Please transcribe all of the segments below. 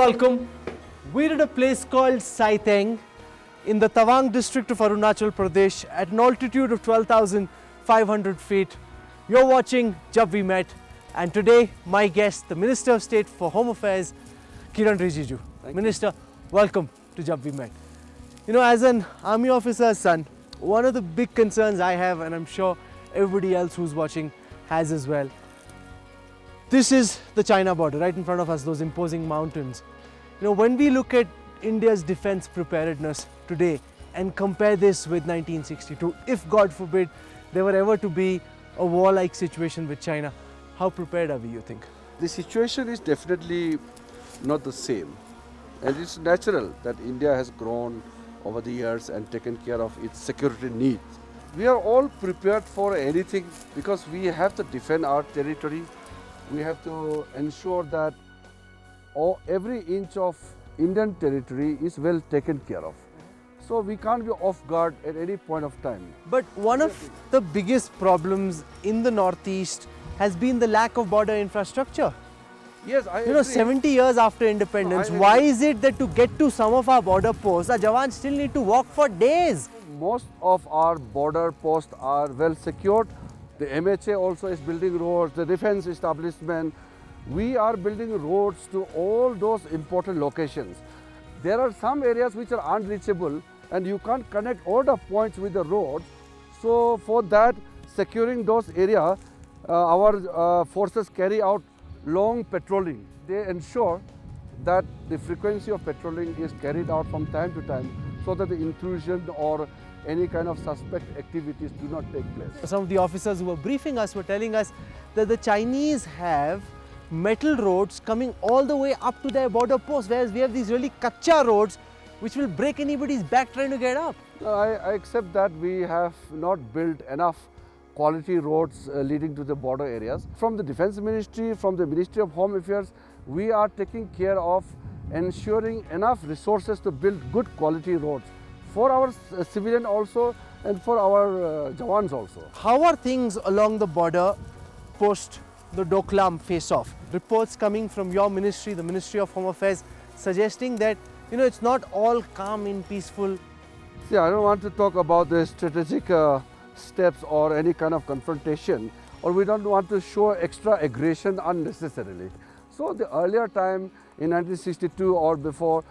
welcome. We're at a place called Saiteng in the Tawang district of Arunachal Pradesh at an altitude of 12,500 feet. You're watching Jab We Met, and today my guest, the Minister of State for Home Affairs, Kiren Rijiju. Minister, welcome to Jab We Met. You know, as an army officer's son, one of the big concerns I have, and I'm sure everybody else who's watching has as well, this is the China border right in front of us, those imposing mountains. You know, when we look at India's defense preparedness today and compare this with 1962, if God forbid there were ever to be a war-like situation with China, how prepared are we, you think? The situation is definitely not the same, and it's natural that India has grown over the years and taken care of its security needs. We are all prepared for anything because we have to defend our territory. We have to ensure that every inch of Indian territory is well taken care of. So we can't be off guard at any point of time. But one of the biggest problems in the Northeast has been the lack of border infrastructure. Yes, I You know, agree. 70 years after independence, No, I why agree. is it that to get to some of our border posts, our jawans still need to walk for days? Most of our border posts are well secured. The MHA also is building roads, the defense establishment. We are building roads to all those important locations. There are some areas which are unreachable and you can't connect all the points with the roads. So for that, securing those areas, our forces carry out long patrolling. They ensure that the frequency of patrolling is carried out from time to time so that the intrusion or any kind of suspect activities do not take place. Some of the officers who were briefing us were telling us that the Chinese have metal roads coming all the way up to their border posts, whereas we have these really kacha roads which will break anybody's back trying to get up. I accept that we have not built enough quality roads leading to the border areas. From the Defense Ministry, from the Ministry of Home Affairs, we are taking care of ensuring enough resources to build good quality roads for our civilian also and for our jawans also. How are things along the border post the Doklam face-off? Reports coming from your ministry, the Ministry of Home Affairs, suggesting that, you know, it's not all calm and peaceful. See, I don't want to talk about the strategic steps or any kind of confrontation, or we don't want to show extra aggression unnecessarily. So the earlier time in 1962 or before,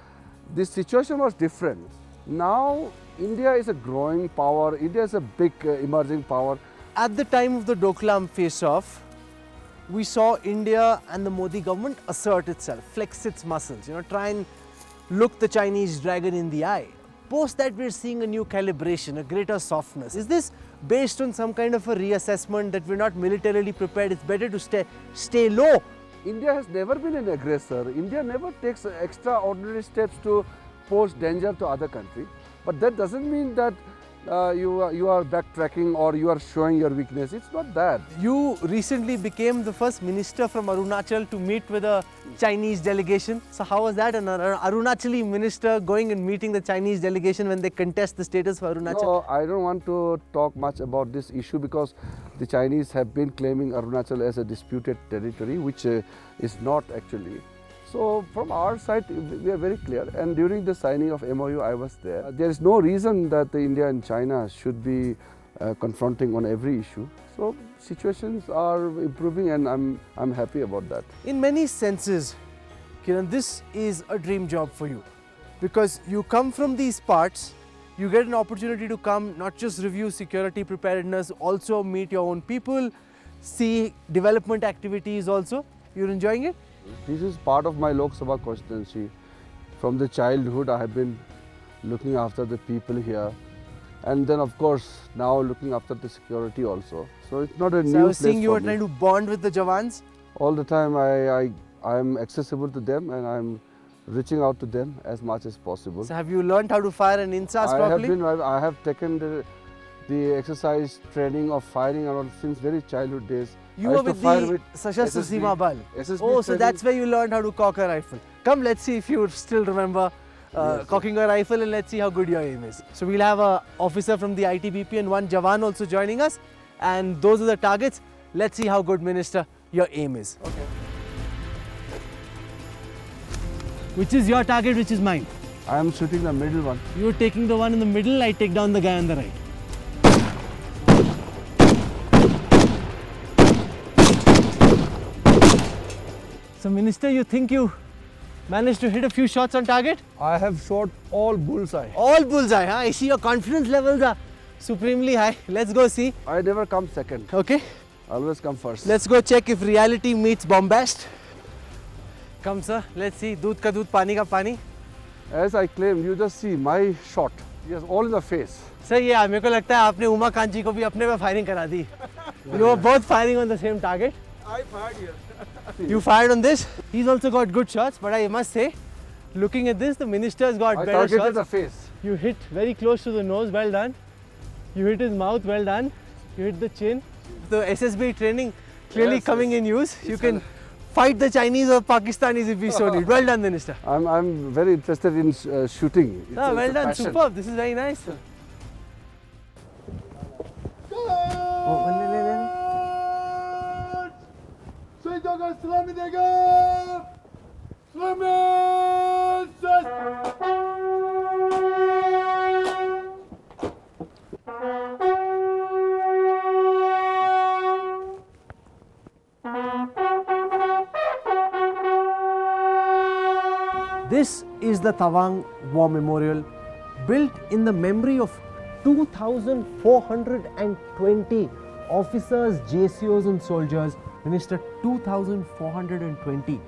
this situation was different. Now India is a growing power, India is a big emerging power. At the time of the Doklam face-off, we saw India and the Modi government assert itself, flex its muscles, you know, try and look the Chinese dragon in the eye. Post that, we're seeing a new calibration, a greater softness. Is this based on some kind of a reassessment that we're not militarily prepared? It's better to stay low. India has never been an aggressor. India never takes extraordinary steps to pose danger to other country. But that doesn't mean that you are backtracking or you are showing your weakness. It's not that. You recently became the first minister from Arunachal to meet with a Chinese delegation. So how was that, an Arunachali minister going and meeting the Chinese delegation when they contest the status for Arunachal? No, I don't want to talk much about this issue because the Chinese have been claiming Arunachal as a disputed territory, which is not actually. So from our side, we are very clear, and during the signing of MOU, I was there. There is no reason that India and China should be confronting on every issue. So situations are improving, and I'm happy about that. In many senses, Kiren, this is a dream job for you, because you come from these parts, you get an opportunity to come, not just review security preparedness, also meet your own people, see development activities also. You're enjoying it? This is part of my Lok Sabha constituency. From the childhood, I have been looking after the people here. And then, of course, now looking after the security also. So it's not a new place for me. So I was seeing you were trying to bond with the jawans. All the time, I am accessible to them and I'm reaching out to them as much as possible. So have you learned how to fire an insas properly? I have taken the exercise training of firing around since very childhood days. You were with the Sashastra Seema Bal. Oh, so that's where you learned how to cock a rifle. Come, let's see if you still remember cocking a rifle, and let's see how good your aim is. So we'll have an officer from the ITBP and one jawan also joining us, and those are the targets. Let's see how good, Minister, your aim is. Okay. Which is your target, which is mine? I am shooting the middle one. You're taking the one in the middle, I take down the guy on the right. So Minister, you think you managed to hit a few shots on target? I have shot all bullseye. All bullseye, huh? I see your confidence levels are supremely high. Let's go see. I never come second. Okay, Always come first. let's go check if reality meets bombast. Come sir, let's see. Doodh ka doodh, pani ka pani. As I claim, you just see my shot. Yes, all in the face. Sir ये मेरे को लगता है आपने उमा कांत जी को भी अपने पे फायरिंग करा दी. You were both firing on the same target. I fired here. You fired on this. He's also got good shots, but I must say, looking at this, the minister's got I better targeted shots. the face. You hit very close to the nose, well done. You hit his mouth, well done. You hit the chin. The SSB training clearly Yes, coming yes. in use. You can fight the Chinese or Pakistanis if we so need. Well done, minister. I'm very interested in shooting. It's Ah, well a done, passion. superb. This is very nice. Oh, le, le, le, le. This is the Tawang War Memorial, built in the memory of 2,420 officers, JCOs and soldiers. Minister, 2,420.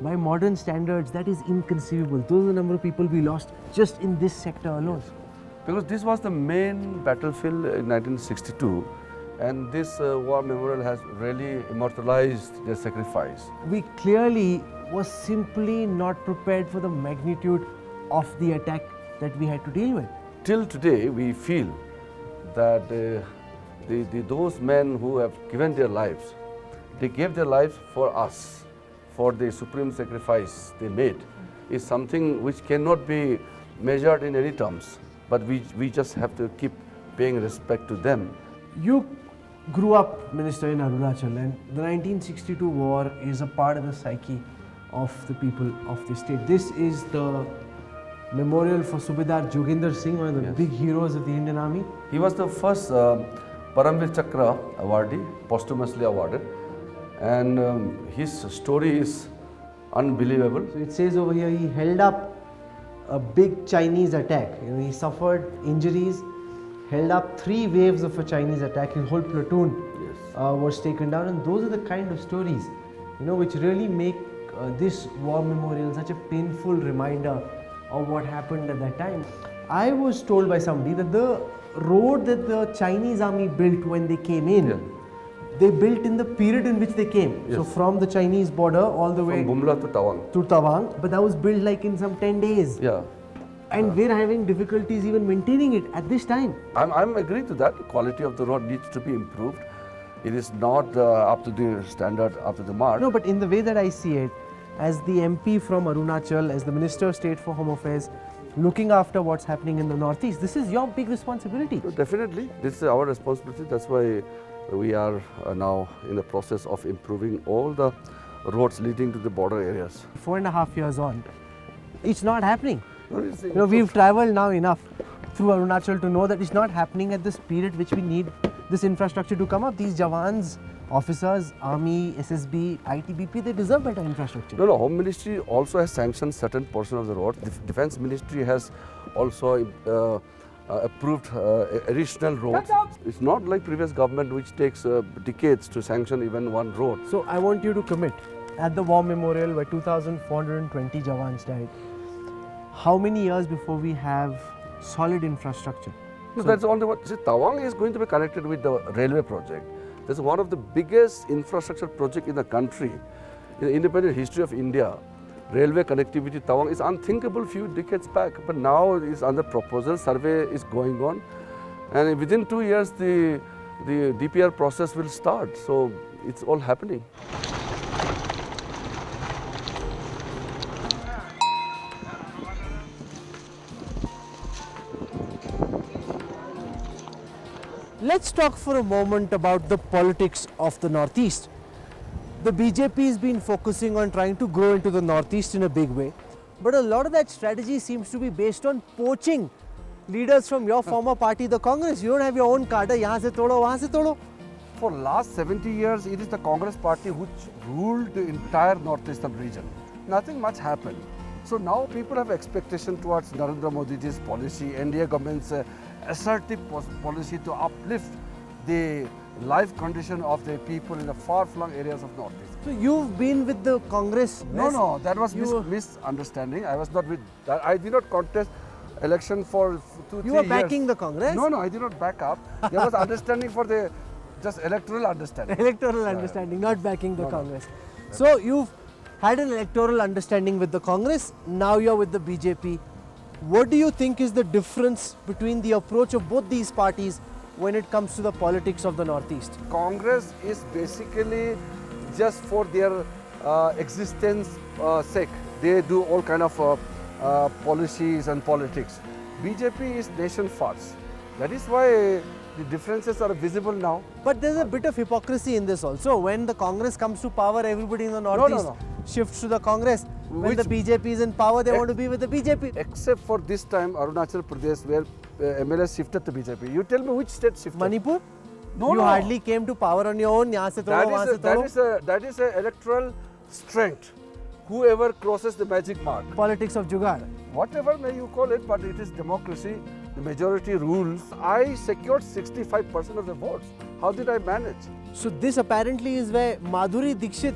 By modern standards, that is inconceivable. Those are the number of people we lost just in this sector alone. Because this was the main battlefield in 1962, and this war memorial has really immortalized their sacrifice. We clearly was simply not prepared for the magnitude of the attack that we had to deal with. Till today, we feel that those men who have given their lives, they gave their lives for us, for the supreme sacrifice they made, is something which cannot be measured in any terms. But we just have to keep paying respect to them. You grew up, Minister, in Arunachal, and the 1962 war is a part of the psyche of the people of the state. This is the memorial for Subedar Joginder Singh, one of the Yes. big heroes of the Indian Army. He was the first Paramvir Chakra awardee, posthumously awarded, and his story is unbelievable. So it says over here he held up a big Chinese attack. He suffered injuries, held up 3 waves of a Chinese attack. His whole platoon Yes. was taken down, and those are the kind of stories, which really make this war memorial such a painful reminder of what happened at that time. I was told by somebody that the road that the Chinese army built when they came in, Yeah. they built in the period in which they came. So Yes. from the Chinese border all the way From Bumla to Tawang. to Tawang, but that was built like in some 10 days. Yeah. And we're having difficulties even maintaining it at this time. I'm agreeing to that. The quality of the road needs to be improved. It is not up to the standard, up to the mark. No, but in the way that I see it, as the MP from Arunachal, as the Minister of State for Home Affairs, looking after what's happening in the Northeast, this is your big responsibility. So definitely, this is our responsibility. That's why we are now in the process of improving all the roads leading to the border areas. 4.5 years on, it's not happening. No, it's We've traveled now enough through Arunachal to know that it's not happening at the speed at which we need this infrastructure to come up. These Jawans, officers, Army, SSB, ITBP, they deserve better infrastructure. No, Home Ministry also has sanctioned certain portion of the road. The Defence Ministry has also approved additional roads. It's not like previous government which takes decades to sanction even one road. So I want you to commit at the war memorial where 2,420 Jawans died. How many years before we have solid infrastructure? So that's all the what. See, Tawang is going to be connected with the railway project. This is one of the biggest infrastructure project in the country. In the independent history of India, railway connectivity Tawang is unthinkable few decades back, but now it is under proposal. Survey is going on, and within 2 years the DPR process will start. So it's all happening. Let's talk for a moment about the politics of the Northeast. The BJP has been focusing on trying to grow into the Northeast in a big way. But a lot of that strategy seems to be based on poaching leaders from your former party, the Congress. You don't have your own cadre. Yahan se todo, wahan se todo. For last 70 years, it is the Congress party which ruled the entire northeastern region. Nothing much happened. So now people have expectation towards Narendra Modi's policy, NDA government's assertive policy to uplift the life condition of the people in the far-flung areas of northeast. So you've been with the Congress? No, that was misunderstanding. I was not with that. I did not contest election for 2-3 years. You were backing the Congress? No, I did not back up. There was understanding for the just electoral understanding. Electoral understanding, not backing the Congress. So you've had an electoral understanding with the Congress, now you're with the BJP. What do you think is the difference between the approach of both these parties when it comes to the politics of the Northeast? Congress is basically just for their existence sake. They do all kind of policies and politics. BJP is nation first. That is why the differences are visible now. But there's a bit of hypocrisy in this also. When the Congress comes to power, everybody in the Northeast shifts to the Congress. When the BJP is in power, they want to be with the BJP. Except for this time, Arunachal Pradesh, where MLA shifted to BJP. You tell me which state shifted? Manipur? No, you hardly came to power on your own. Yahan se todo, wahan se todo. That is a electoral strength. Whoever crosses the magic mark. Politics of Jugaad. Whatever may you call it, but it is democracy. The majority rules. I secured 65% of the votes. How did I manage? So this apparently is where Madhuri Dixit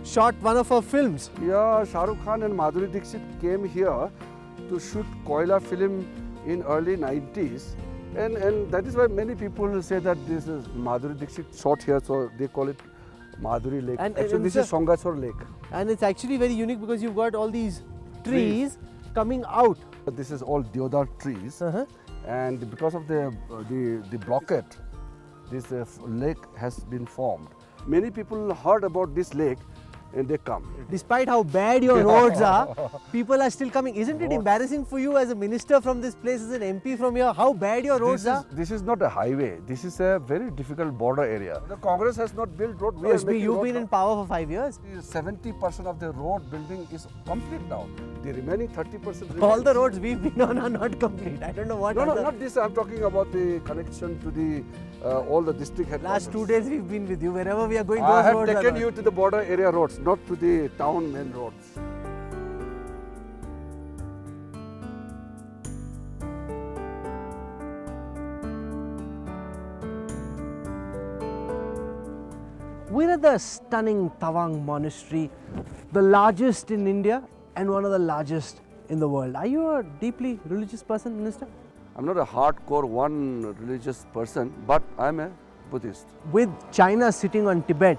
shot one of her films. Yeah, Shah Rukh Khan and Madhuri Dixit came here to shoot Koila film in early 90s. And that is why many people say that this is Madhuri Dixit shot here, so they call it Madhuri Lake. Actually, this is Songachor Lake. And it's actually very unique because you've got all these trees coming out. This is all deodar trees, and because of the blockade, this lake has been formed. Many people heard about this lake and they come. Despite how bad your roads are, people are still coming. Isn't it embarrassing for you as a minister from this place, as an MP from here, how bad your roads are? This is not a highway. This is a very difficult border area. The Congress has not built road. You've been in power for 5 years. 70% of the road building is complete now. The remaining 30% remains. All the roads we've been on are not complete. I don't know what. No, not this. I'm talking about the connection to the all the district headquarters. Last 2 days we've been with you. Wherever we are going, I those have roads taken you to the border area roads, not to the town main roads. We're at the stunning Tawang monastery, the largest in India and one of the largest in the world. Are you a deeply religious person, Minister? I'm not a hardcore one religious person, but I'm a Buddhist. With China sitting on Tibet,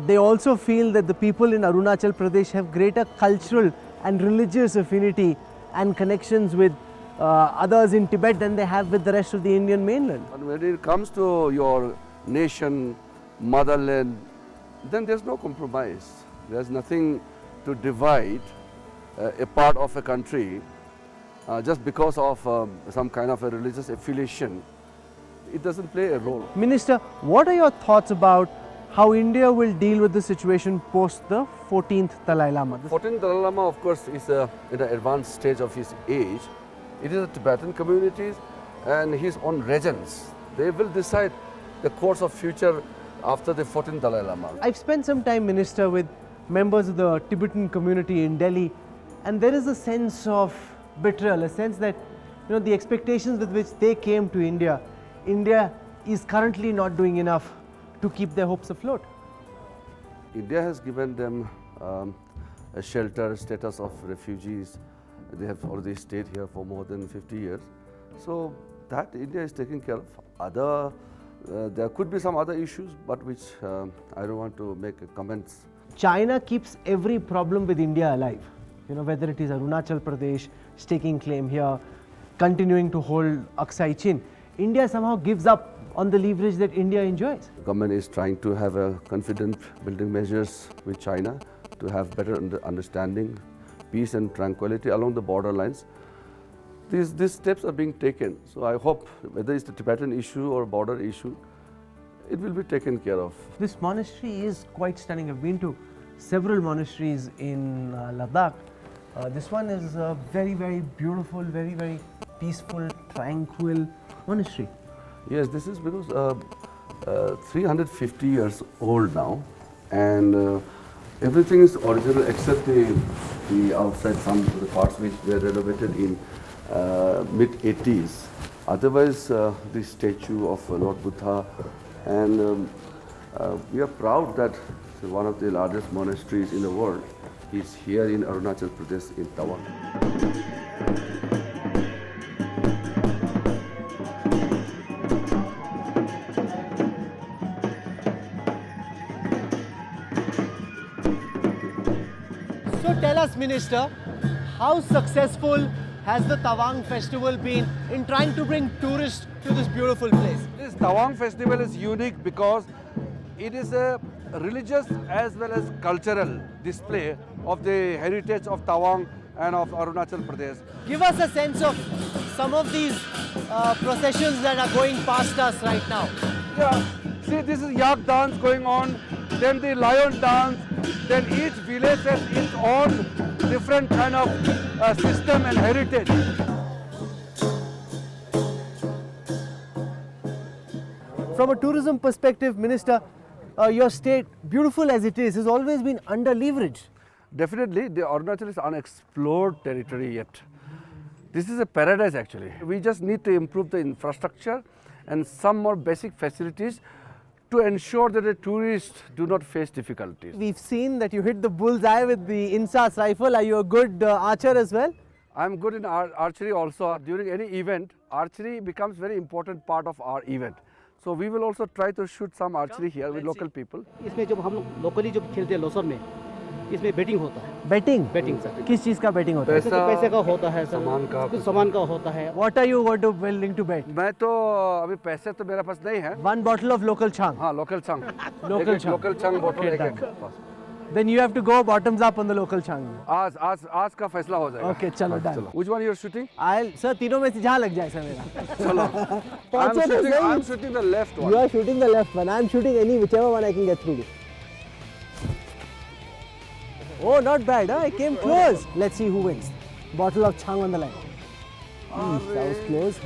they also feel that the people in Arunachal Pradesh have greater cultural and religious affinity and connections with others in Tibet than they have with the rest of the Indian mainland. And when it comes to your nation, motherland, then there's no compromise. There's nothing to divide a part of a country just because of some kind of a religious affiliation. It doesn't play a role. Minister, what are your thoughts about how India will deal with the situation post the 14th Dalai Lama? The 14th Dalai Lama, of course, is in an advanced stage of his age. It is the Tibetan communities and his own regents. They will decide the course of future after the 14th Dalai Lama. I've spent some time, Minister, with members of the Tibetan community in Delhi, and there is a sense of betrayal, a sense that the expectations with which they came to India, India is currently not doing enough to keep their hopes afloat. India has given them a shelter status of refugees. They have already stayed here for more than 50 years. So that India is taking care of. There could be some other issues, but which I don't want to make comments. China keeps every problem with India alive. Whether it is Arunachal Pradesh staking claim here, continuing to hold Aksai Chin. India somehow gives up on the leverage that India enjoys. The government is trying to have a confident building measures with China to have better understanding, peace and tranquility along the border lines. These steps are being taken. So I hope whether it's the Tibetan issue or border issue, it will be taken care of. This monastery is quite stunning. I've been to several monasteries in Ladakh. This one is a very, very beautiful, very, very peaceful, tranquil monastery. Yes, this is because 350 years old now, and everything is original except the outside, some of the parts which were renovated in mid-80s. Otherwise, the statue of Lord Buddha, and we are proud that one of the largest monasteries in the world is here in Arunachal Pradesh in Tawang. So tell us, Minister, how successful has the Tawang festival been in trying to bring tourists to this beautiful place? This Tawang festival is unique because it is a religious as well as cultural display of the heritage of Tawang and of Arunachal Pradesh. Give us a sense of some of these processions that are going past us right now. Yeah, see, this is yak dance going on, then the lion dance, then each village has its own different kind of system and heritage. From a tourism perspective, Minister, your state, beautiful as it is, has always been under-leveraged. Definitely, the Arunachal is unexplored territory yet. This is a paradise actually. We just need to improve the infrastructure and some more basic facilities to ensure that the tourists do not face difficulties. We've seen that you hit the bullseye with the Insas rifle. Are you a good archer as well? I'm good in archery also. During any event, archery becomes very important part of our event. So we will also try to shoot some archery here with local people. इसमें जब हम लोग locally जब खेलते हैं लोसर में, इसमें batting होता है. Betting? Batting sir. किस चीज़ का betting होता है? पैसे का होता है सर. सामान का. कुछ सामान का होता है. What are you willing to bet? मैं तो अभी पैसे तो मेरे पास नहीं है. One bottle of local chang. हाँ, local chang. Local chang. Local chang bottle Okay, एक. Then you have to go bottoms up on the local chang. आज का फैसला हो जाएगा. Okay, चलो done. Which one you are shooting? Sir, तीनों में से जहाँ लग जाए सर मेरा. चलो. I'm shooting the left one. You are shooting the left one. I'm shooting whichever one I can get through. Oh, not bad. Huh? I came close. Let's see who wins. Bottle of chang on the line. That was close.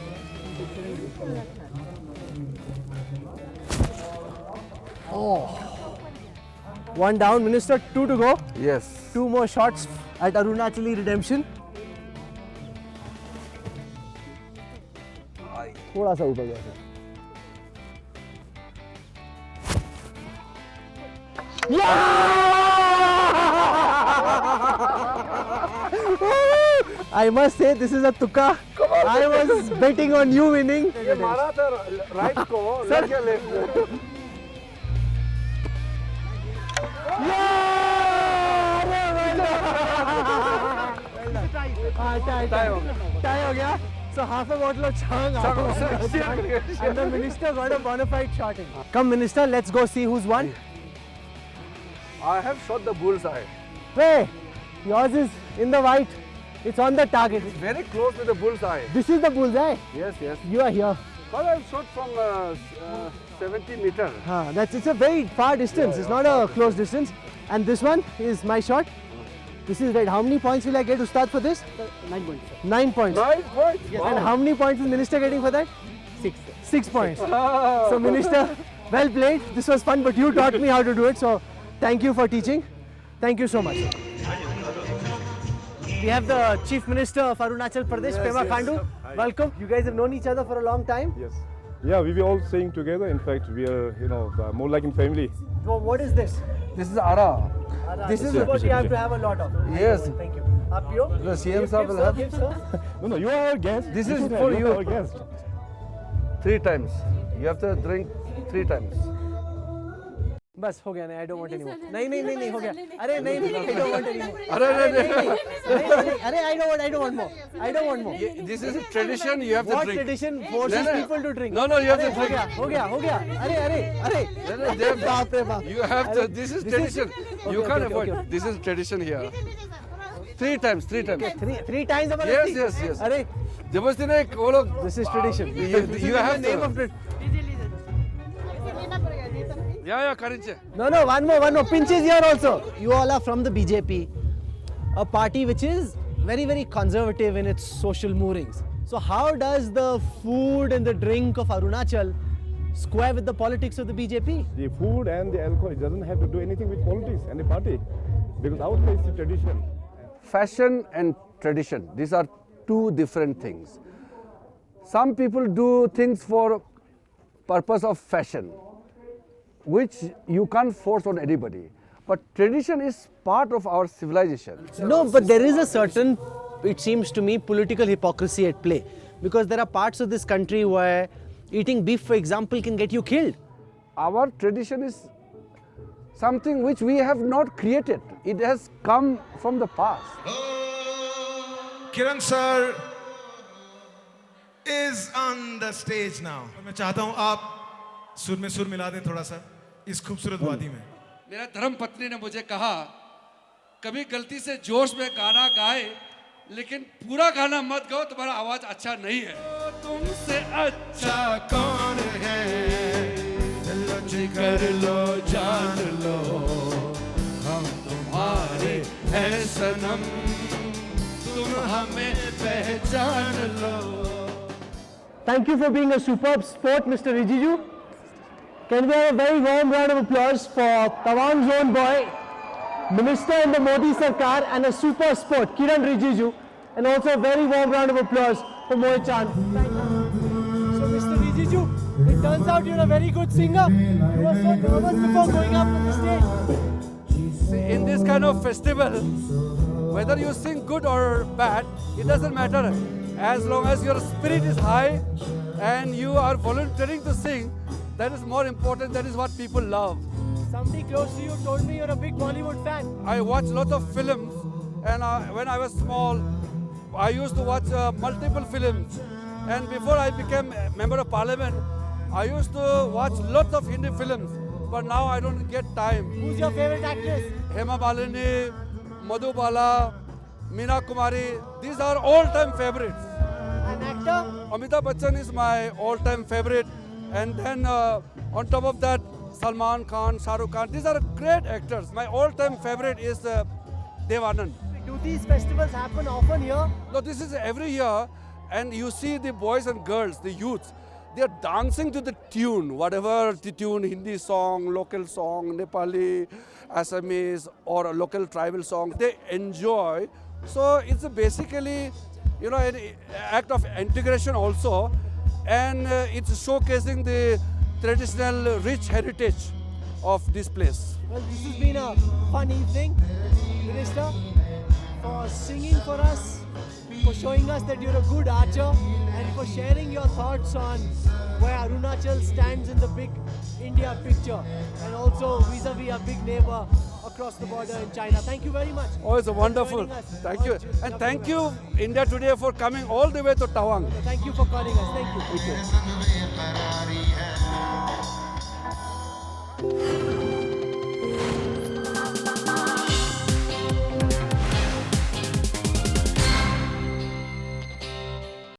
Oh. One down, Minister. 2 to go. Yes. 2 more shots at Arunachali Redemption. थोड़ा सा ऊपर गया sir. I must say this is a tukka. I was betting on you winning. ये मारा था right को, लग गया left को. Tie हो गया. So half a bottle of chang out. And the minister got a bona fide shot in. Come Minister, let's go see who's won. I have shot the bullseye. Hey, yours is in the white. It's on the target. It's very close to the bullseye. This is the bullseye. Yes, yes. You are here. But I've shot from 70 meters. It's a very far distance. It's not a close distance. And this one is my shot. This is red. How many points will I get, Ustad, for this? 9 points. 9 points. 9 points. Yes. And how many points is Minister getting for that? 6. 6 points. So Minister, well played. This was fun, but you taught me how to do it. So thank you for teaching. Thank you so much. We have the Chief Minister of Arunachal Pradesh, Pema Khandu. Welcome. You guys have known each other for a long time. Yes. Yeah, we were all staying together. In fact, we are, more like in family. So what is this? This is Ara. This is what you have to have a lot of. Yes. Thank you. Up you? The CM sir will have. No, you are our guest. This is You for are you. our guest. 3 times. You have to drink 3 times. बस हो गया नहीं, I don't want anymore. नहीं हो गया. अरे नहीं, I don't want anymore. अरे अरे I don't want more. I don't want more. This is a tradition. You have to What drink. tradition forces No. people to drink? No, you have to हो drink. गया. अरे. बाप रे बाप. You have to. This is tradition. You can't avoid. This is tradition here. 3 times. Three times Yes. अरे. जबरदस्ती नहीं वो लोग. This is tradition. You have name to. of it. Yeah, Karinche. No, one more. Pinch is here also. You all are from the BJP, a party which is very, very conservative in its social moorings. So how does the food and the drink of Arunachal square with the politics of the BJP? The food and the alcohol, it doesn't have to do anything with politics and the party, because our place is tradition. Fashion and tradition, these are two different things. Some people do things for purpose of fashion, which you can't force on anybody. But tradition is part of our civilization. No, but there is a certain, it seems to me, political hypocrisy at play. Because there are parts of this country where eating beef, for example, can get you killed. Our tradition is something which we have not created. It has come from the past. Kiren sir is on the stage now. मैं चाहता हूँ आप सुर में सुर मिला दें थोड़ा सा इस खूबसूरत वादी में. मेरा धर्म पत्नी ने मुझे कहा कभी गलती से जोश में गाना गाए लेकिन पूरा गाना मत गाओ, तुम्हारा आवाज अच्छा नहीं है. तुमसे अच्छा कौन है, चलो जी कर लो जान लो, हम तुम्हारे हैं सनम, तुम हमें पहचान लो. Thank you for being a superb sport, Mr. Rijiju. Can we have a very warm round of applause for Tawang's own boy, Minister in the Modi Sarkar and a super sport, Kiren Rijiju, and also a very warm round of applause for Mohit Chand. Thank you. So, Mr. Rijiju, it turns out you're a very good singer. You were so nervous before going up on the stage. In this kind of festival, whether you sing good or bad, it doesn't matter. As long as your spirit is high and you are volunteering to sing, that is more important. That is what people love. Somebody close to you told me you're a big Bollywood fan. I watch a lot of films, and when I was small, I used to watch multiple films. And before I became a member of parliament, I used to watch lots of Hindi films. But now I don't get time. Who's your favorite actress? Hema Malini, Madhubala, Meena Kumari, these are all-time favorites. An actor? Amitabh Bachchan is my all-time favorite. And then on top of that, Salman Khan, Shah Rukh Khan, these are great actors. My all-time favorite is Dev Anand. Do these festivals happen often here? No, this is every year, and you see the boys and girls, the youths, they are dancing to the tune, whatever the tune, Hindi song, local song, Nepali, Assamese, or a local tribal song, they enjoy. So it's basically, you know, an act of integration also, and it's showcasing the traditional rich heritage of this place. Well, this has been a fun evening, Minister, for singing for us, for showing us that you're a good archer, and for sharing your thoughts on where Arunachal stands in the big India picture, and also vis-a-vis our big neighbor across the border in China. Thank you very much. Oh, it's wonderful. Thank you. And thank you, India Today, for coming all the way to Tawang. Thank you for calling us. Thank you. Thank you.